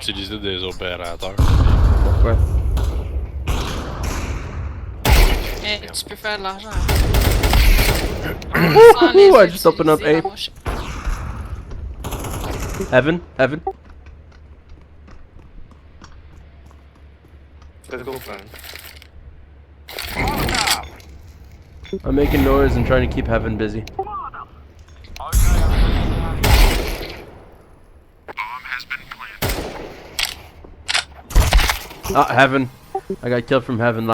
Utiliser des opérateurs. Pourquoi? Eh, tu peux faire de l'argent. Woohoo! I just opened up A. Heaven, heaven. Let's go, friend. I'm making noise and trying to keep heaven busy. Ah, heaven. I got killed from heaven.